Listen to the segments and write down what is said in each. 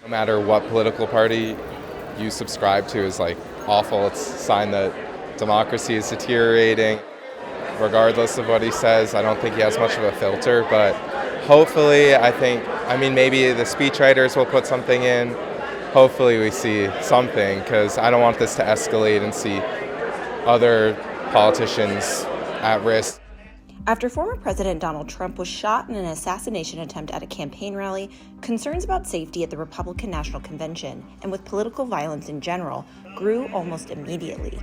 No matter what political party you subscribe to is like awful. It's a sign that democracy is deteriorating. Regardless of what he says, I don't think he has much of a filter, but hopefully maybe the speechwriters will put something in. Hopefully we see something, because I don't want this to escalate and see other politicians at risk. After former President Donald Trump was shot in an assassination attempt at a campaign rally, concerns about safety at the Republican National Convention and with political violence in general grew almost immediately.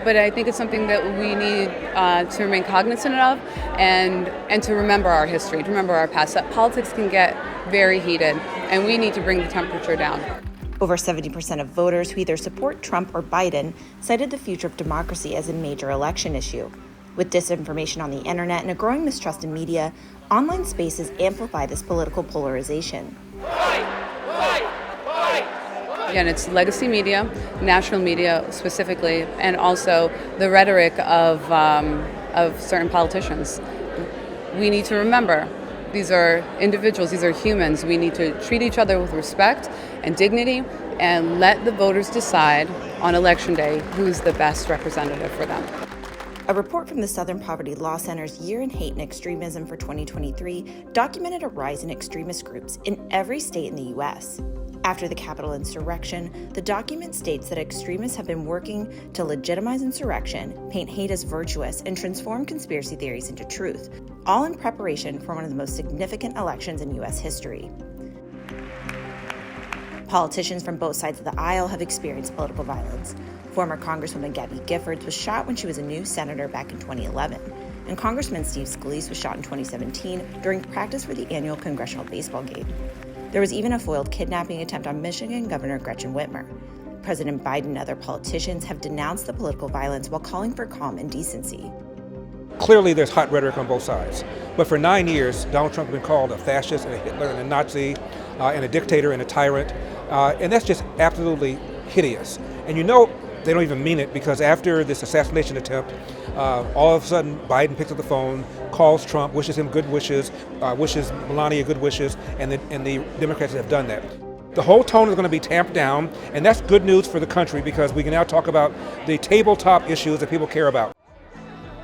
But I think it's something that we need to remain cognizant of and to remember our history, to remember our past. That politics can get very heated, and we need to bring the temperature down. Over 70% of voters who either support Trump or Biden cited the future of democracy as a major election issue. With disinformation on the internet and a growing mistrust in media, online spaces amplify this political polarization. Again, it's legacy media, national media specifically, and also the rhetoric of certain politicians. We need to remember, these are individuals, these are humans. We need to treat each other with respect and dignity and let the voters decide on Election Day who's the best representative for them. A report from the Southern Poverty Law Center's Year in Hate and Extremism for 2023 documented a rise in extremist groups in every state in the U.S. After the Capitol insurrection, the document states that extremists have been working to legitimize insurrection, paint hate as virtuous, and transform conspiracy theories into truth, all in preparation for one of the most significant elections in U.S. history. Politicians from both sides of the aisle have experienced political violence. Former Congresswoman Gabby Giffords was shot when she was a new senator back in 2011, and Congressman Steve Scalise was shot in 2017 during practice for the annual congressional baseball game. There was even a foiled kidnapping attempt on Michigan Governor Gretchen Whitmer. President Biden and other politicians have denounced the political violence while calling for calm and decency. Clearly, there's hot rhetoric on both sides. But for 9 years, Donald Trump has been called a fascist and a Hitler and a Nazi and a dictator and a tyrant. And that's just absolutely hideous. And you know they don't even mean it, because after this assassination attempt, all of a sudden Biden picks up the phone, calls Trump, wishes him good wishes, wishes Melania good wishes, and the Democrats have done that. The whole tone is going to be tamped down, and that's good news for the country, because we can now talk about the tabletop issues that people care about.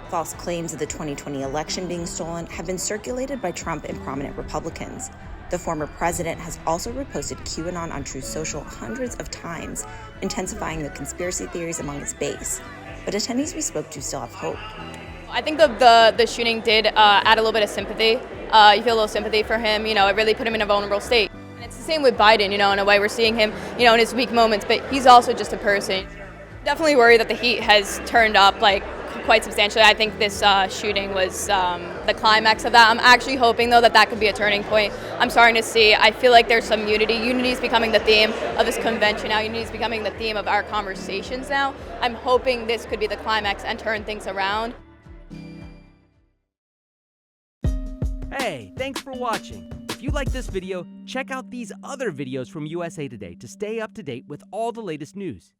False claims of the 2020 election being stolen have been circulated by Trump and prominent Republicans. The former president has also reposted QAnon on Truth Social hundreds of times, intensifying the conspiracy theories among his base. But attendees we spoke to still have hope. I think the shooting did add a little bit of sympathy. You feel a little sympathy for him. It really put him in a vulnerable state. And it's the same with Biden, in a way we're seeing him, in his weak moments, but he's also just a person. Definitely worried that the heat has turned up, quite substantially. I think this shooting was the climax of that. I'm actually hoping, though, that could be a turning point. I'm starting to see, I feel like there's some unity. Unity is becoming the theme of this convention now. Unity is becoming the theme of our conversations now. I'm hoping this could be the climax and turn things around. Hey, thanks for watching. If you like this video, check out these other videos from USA Today to stay up to date with all the latest news.